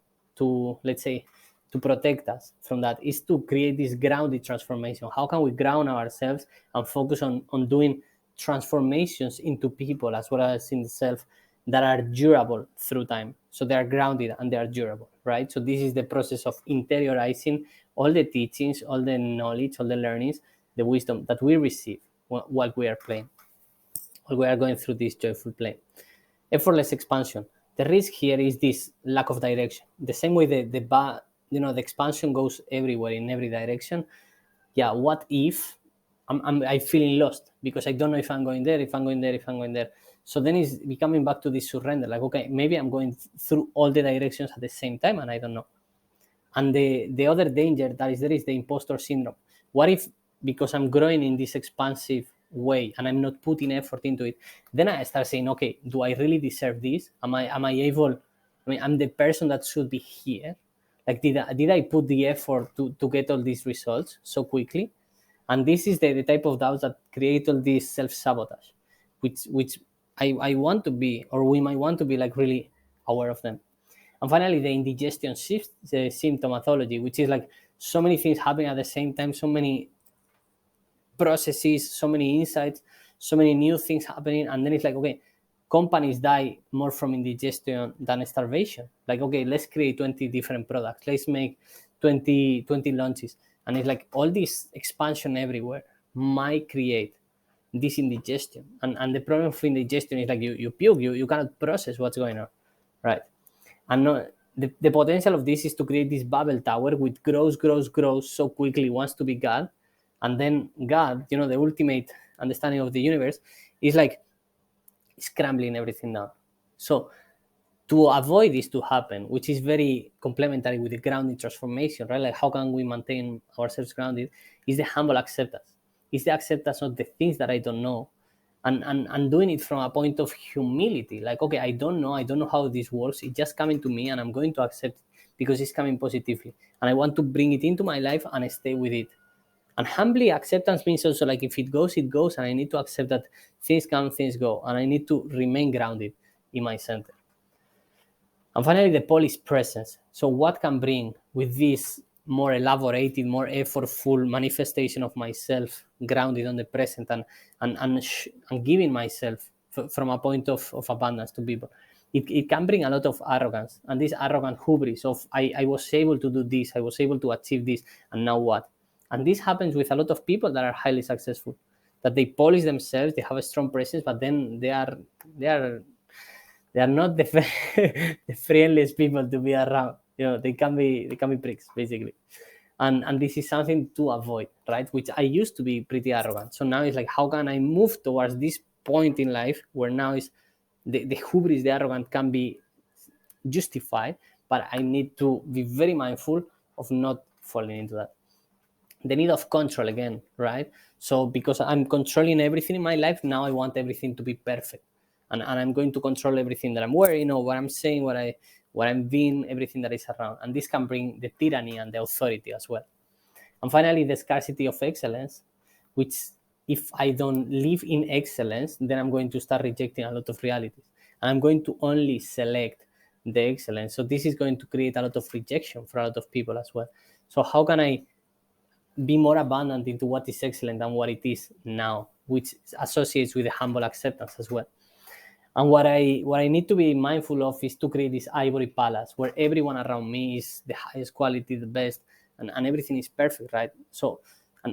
Speaker 1: let's say, to protect us from that, is to create this grounded transformation. How can we ground ourselves and focus on doing transformations into people as well as in the self that are durable through time? So they are grounded and they are durable, right? So this is the process of interiorizing all the teachings, all the knowledge, all the learnings, the wisdom that we receive while we are playing, while we are going through this joyful play. Effortless expansion. The risk here is this lack of direction. The same way the expansion goes everywhere in every direction. Yeah, what if I feeling lost because I don't know if I'm going there, if I'm going there, if I'm going there. So then it's becoming back to this surrender. Like, okay, maybe I'm going through all the directions at the same time and I don't know. And the other danger that is there is the imposter syndrome. What if, because I'm growing in this expansive way and I'm not putting effort into it, then I start saying, okay, do I really deserve this? Am I able? I mean, I'm the person that should be here. Like, did I put the effort to get all these results so quickly? And this is the type of doubts that create all this self-sabotage, which I want to be, or we might want to be, like, really aware of them. And finally, the indigestion symptomatology, which is like so many things happening at the same time, so many processes, so many insights, so many new things happening. And then it's like, okay, companies die more from indigestion than starvation. Like, okay, let's create 20 different products. Let's make 20 launches. And it's like all this expansion everywhere might create this indigestion. And the problem of indigestion is like you puke, you cannot process what's going on, right? And no, the potential of this is to create this Babel tower which grows so quickly, wants to be God. And then God, the ultimate understanding of the universe, is like scrambling everything down. So to avoid this to happen, which is very complementary with the grounding transformation, right? Like how can we maintain ourselves grounded? Is the humble acceptance. Is the acceptance of the things that I don't know, and doing it from a point of humility. Like, okay, I don't know how this works. It's just coming to me, and I'm going to accept it because it's coming positively, and I want to bring it into my life and stay with it. And humbly acceptance means also like if it goes, it goes, and I need to accept that things come, things go, and I need to remain grounded in my center. And finally, the polis presence. So what can bring with this more elaborated, more effortful manifestation of myself grounded on the present, and giving myself from a point of abundance to people? It can bring a lot of arrogance, and this arrogant hubris of I was able to do this, I was able to achieve this, and now what? And this happens with a lot of people that are highly successful, that they polish themselves, they have a strong presence, but then they are not the, the friendliest people to be around. They can be pricks basically, and this is something to avoid, right? Which I used to be pretty arrogant. So now it's like, how can I move towards this point in life where now is the hubris, the arrogant can be justified, but I need to be very mindful of not falling into that. The need of control again, right? So because I'm controlling everything in my life, now I want everything to be perfect, and I'm going to control everything that I'm wearing, or what I'm saying, what I'm being, everything that is around, and this can bring the tyranny and the authority as well. And finally, the scarcity of excellence, which if I don't live in excellence, then I'm going to start rejecting a lot of realities, and I'm going to only select the excellence. So this is going to create a lot of rejection for a lot of people as well. So how can I be more abundant into what is excellent than what it is now, which associates with the humble acceptance as well? And what I need to be mindful of is to create this ivory palace where everyone around me is the highest quality, the best, and everything is perfect, right? So,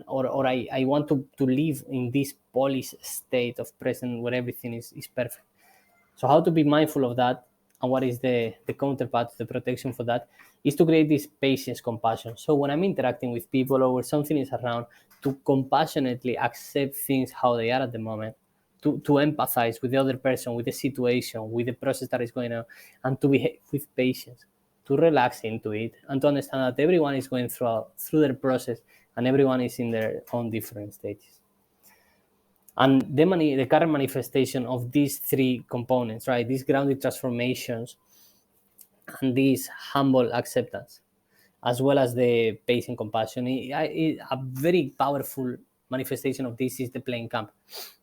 Speaker 1: or I want to live in this polished state of present where everything is perfect. So how to be mindful of that, and what is the counterpart, the protection for that, is to create this patience, compassion. So when I'm interacting with people or where something is around, to compassionately accept things how they are at the moment, to empathize with the other person, with the situation, with the process that is going on, and to behave with patience, to relax into it, and to understand that everyone is going through their process, and everyone is in their own different stages. And the current manifestation of these three components, right? These grounded transformations and this humble acceptance, as well as the patient compassion, a very powerful manifestation of this is the playing camp,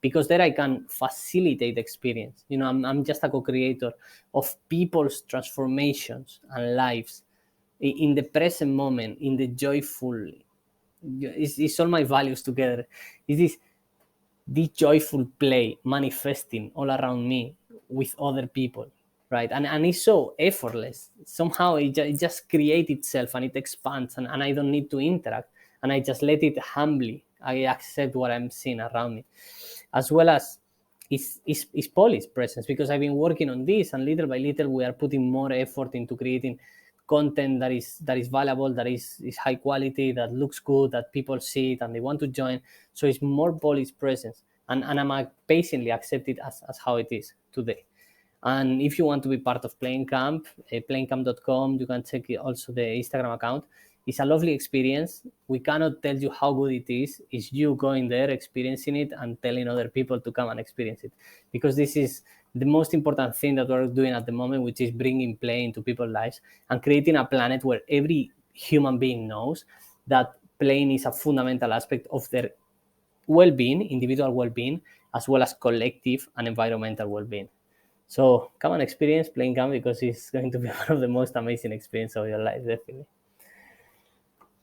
Speaker 1: because there I can facilitate experience. I'm just a co-creator of people's transformations and lives in the present moment, in the joyful. It's all my values together. It's this joyful play manifesting all around me with other people, right? And it's so effortless. Somehow it just creates itself, and it expands, and I don't need to interact, and I just let it humbly. I accept what I'm seeing around me, as well as is Poli's presence, because I've been working on this, and little by little we are putting more effort into creating content that is valuable, that is high quality, that looks good, that people see it and they want to join. So it's more Poli's presence, and I'm patiently accept it as how it is today. And if you want to be part of Playing Camp, playingcamp.com, you can check also the Instagram account. It's a lovely experience. We cannot tell you how good it is. It's you going there, experiencing it, and telling other people to come and experience it. Because this is the most important thing that we're doing at the moment, which is bringing play into people's lives and creating a planet where every human being knows that playing is a fundamental aspect of their well-being, individual well-being, as well as collective and environmental well-being. So come and experience Playing Camp, because it's going to be one of the most amazing experiences of your life, definitely.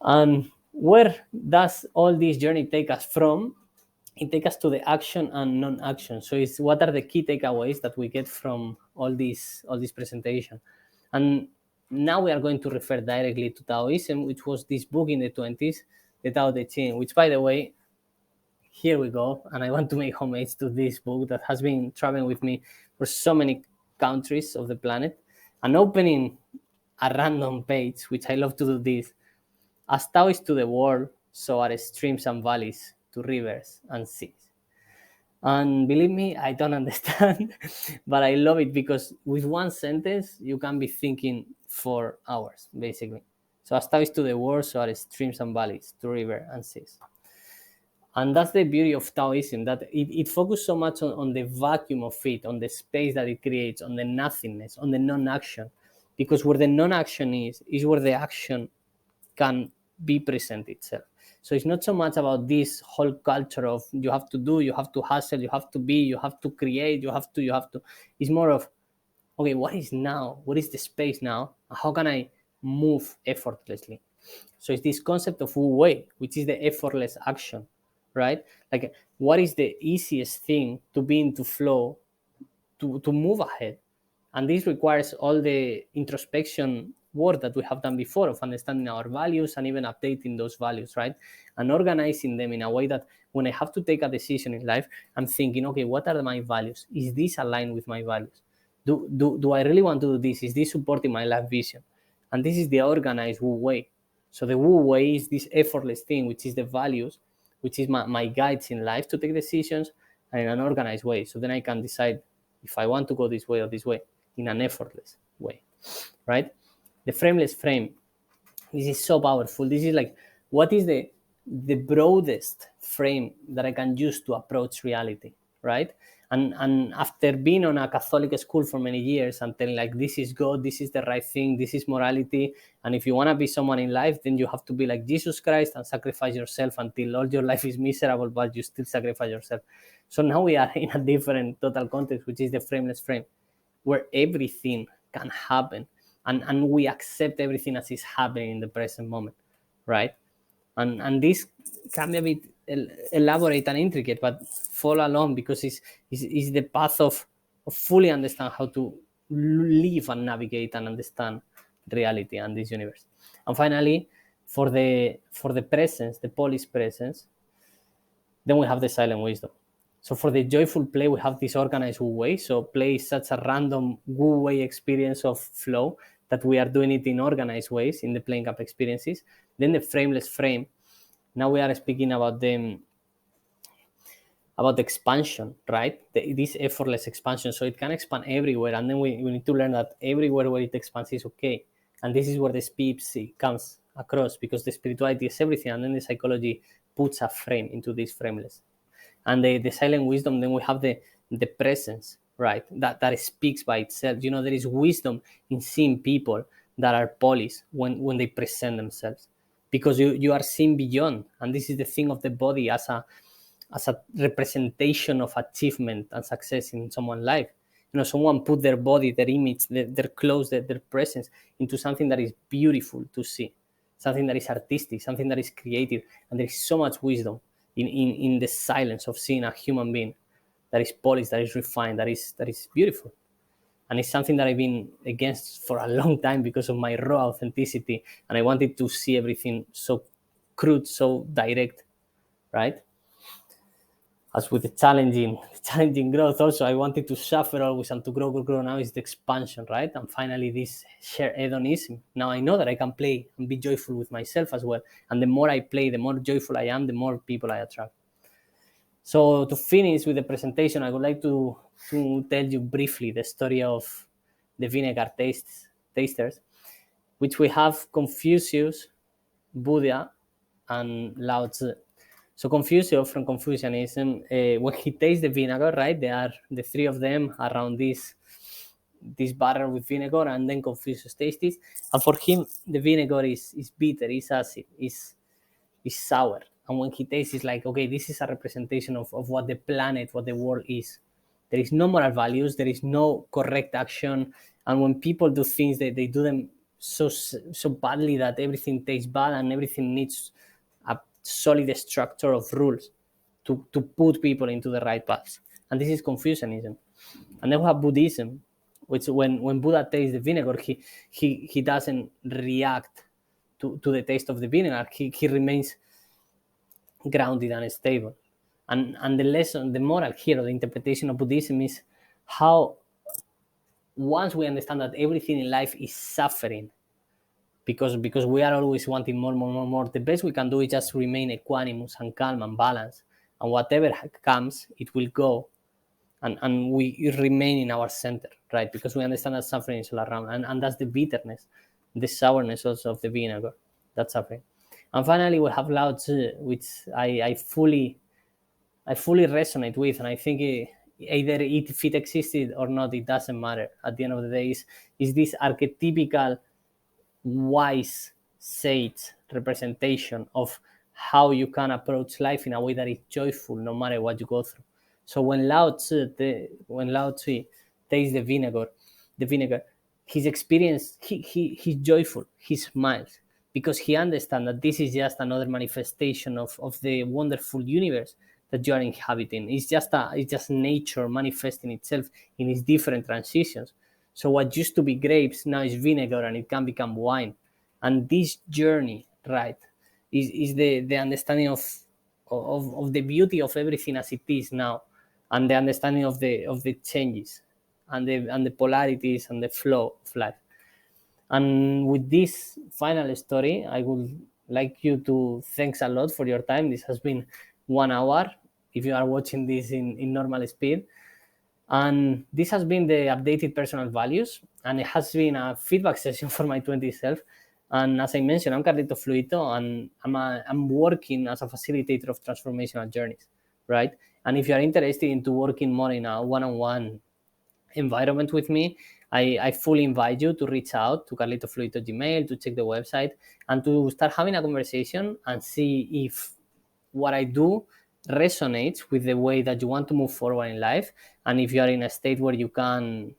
Speaker 1: And where does all this journey take us from? It takes us to the action and non-action. So it's what are the key takeaways that we get from all this presentation. And now we are going to refer directly to Taoism, which was this book in the 20s, the Tao Te Ching, which, by the way, here we go. And I want to make homage to this book that has been traveling with me for so many countries of the planet, and opening a random page, which I love to do this. As Tao is to the world, so are streams and valleys to rivers and seas. And believe me, I don't understand, but I love it because with one sentence, you can be thinking for hours, basically. So as Tao is to the world, so are streams and valleys to river and seas. And that's the beauty of Taoism, that it focuses so much on the vacuum of it, on the space that it creates, on the nothingness, on the non-action. Because where the non-action is where the action can be present itself. So it's not so much about this whole culture of you have to do, you have to hustle, you have to be, you have to create, you have to. It's more of, okay, what is now? What is the space now? How can I move effortlessly? So it's this concept of Wu Wei, which is the effortless action, right? Like, what is the easiest thing to be into flow, to move ahead? And this requires all the introspection work that we have done before of understanding our values and even updating those values, right? And organizing them in a way that when I have to take a decision in life, I'm thinking, okay, what are my values? Is this aligned with my values? Do I really want to do this? Is this supporting my life vision? And this is the organized Wu Wei. So the Wu Wei is this effortless thing, which is the values, which is my guides in life to take decisions and in an organized way. So then I can decide if I want to go this way or this way in an effortless way, right? The frameless frame. This is so powerful. This is like, what is the broadest frame that I can use to approach reality, right? And after being on a Catholic school for many years and telling like, this is God, this is the right thing, this is morality, and if you want to be someone in life, then you have to be like Jesus Christ and sacrifice yourself until all your life is miserable, but you still sacrifice yourself. So now we are in a different total context, which is the frameless frame, where everything can happen, and we accept everything as is happening in the present moment, right? And this can be a bit elaborate and intricate, but follow along because it's the path of fully understand how to live and navigate and understand reality and this universe. And finally, for the presence, the polished presence, then we have the silent wisdom. So for the joyful play, we have this organized Wu Wei. So play is such a random Wu Wei experience of flow that we are doing it in organized ways in the playing up experiences. Then the frameless frame. Now we are speaking about the expansion, right? This effortless expansion. So it can expand everywhere. And then we need to learn that everywhere where it expands is okay. And this is where the speed comes across, because the spirituality is everything. And then the psychology puts a frame into this frameless. And the silent wisdom, then we have the presence, right? That speaks by itself. You know, there is wisdom in seeing people that are polished when they present themselves, because you are seeing beyond. And this is the thing of the body as a representation of achievement and success in someone's life. You know, someone put their body, their image, their clothes, their presence into something that is beautiful to see, something that is artistic, something that is creative. And there is so much wisdom in the silence of seeing a human being that is polished, that is refined, that is beautiful. And it's something that I've been against for a long time because of my raw authenticity. And I wanted to see everything so crude, so direct, right? As with the challenging growth, also I wanted to suffer always and to grow. Now is the expansion, right? And finally this shared hedonism. Now I know that I can play and be joyful with myself as well. And the more I play, the more joyful I am, the more people I attract. So to finish with the presentation, I would like to tell you briefly the story of the vinegar tasters, which we have Confucius, Buddha, and Lao Tzu. So Confucius from Confucianism, when he tastes the vinegar, right, there are the three of them around this barrel with vinegar, and then Confucius tastes it, and for him the vinegar is bitter, is acid, is sour. And when he tastes, it's like, okay, this is a representation of what the planet, what the world is. There is no moral values, there is no correct action, and when people do things, they do them so badly that everything tastes bad, and everything needs a solid structure of rules to put people into the right paths. And this is Confucianism. And then we have Buddhism, which when Buddha tastes the vinegar, he doesn't react to the taste of the vinegar. He remains grounded and stable. And the lesson, the moral here, the interpretation of Buddhism is how once we understand that everything in life is suffering, because we are always wanting more, more, more, more. The best we can do is just remain equanimous and calm and balanced, and whatever comes, it will go, and we remain in our center, right? Because we understand that suffering is all around, and that's the bitterness, the sourness also of the vinegar, that's suffering. And finally, we have Lao Tzu, which I fully resonate with, and I think either if it existed or not, it doesn't matter. At the end of the day, is this archetypical wise sage representation of how you can approach life in a way that is joyful no matter what you go through. So when Lao Tzu tastes the vinegar, his experience, he's joyful, he smiles, because he understands that this is just another manifestation of the wonderful universe that you are inhabiting. It's just nature manifesting itself in its different transitions. So what used to be grapes now is vinegar, and it can become wine. And this journey, right, is the understanding of the beauty of everything as it is now, and the understanding of the changes and the polarities and the flow of life. And with this final story, I would like you to thanks a lot for your time. This has been 1 hour if you are watching this in normal speed. And this has been the updated personal values, and it has been a feedback session for my 20s self. And as I mentioned, I'm Carlito Fluito, and I'm working as a facilitator of transformational journeys, right? And if you are interested into working more in a one-on-one environment with me, I fully invite you to reach out to Carlito Fluito Gmail, to check the website, and to start having a conversation and see if what I do resonates with the way that you want to move forward in life. And if you are in a state where you can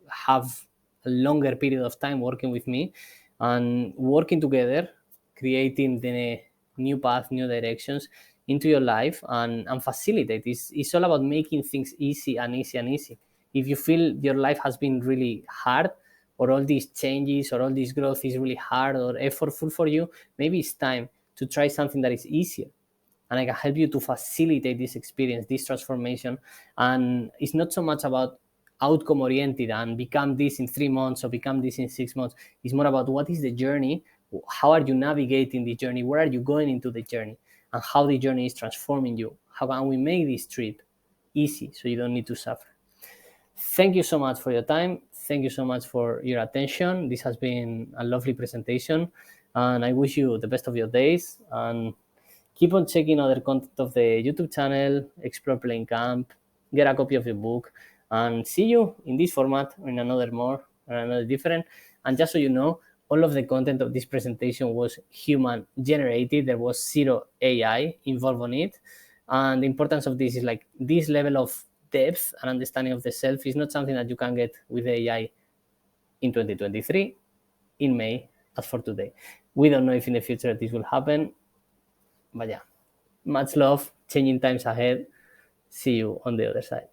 Speaker 1: have a longer period of time working with me and working together, creating the new path, new directions into your life, and facilitate. It's all about making things easy and easy and easy. If you feel your life has been really hard, or all these changes or all this growth is really hard or effortful for you, maybe it's time to try something that is easier, and I can help you to facilitate this experience, this transformation. And it's not so much about outcome oriented and become this in 3 months or become this in 6 months. It's more about what is the journey, how are you navigating the journey, where are you going into the journey, and how the journey is transforming you. How can we make this trip easy so you don't need to suffer? Thank you so much for your time. Thank you so much for your attention. This has been a lovely presentation, and I wish you the best of your days. And keep on checking other content of the YouTube channel, Explore Playing Camp, get a copy of the book, and see you in this format or in another more or another different. And just so you know, all of the content of this presentation was human generated. There was zero AI involved on it. And the importance of this is like this level of depth and understanding of the self is not something that you can get with AI in 2023, in May, as for today. We don't know if in the future this will happen, but yeah, much love, changing times ahead. See you on the other side.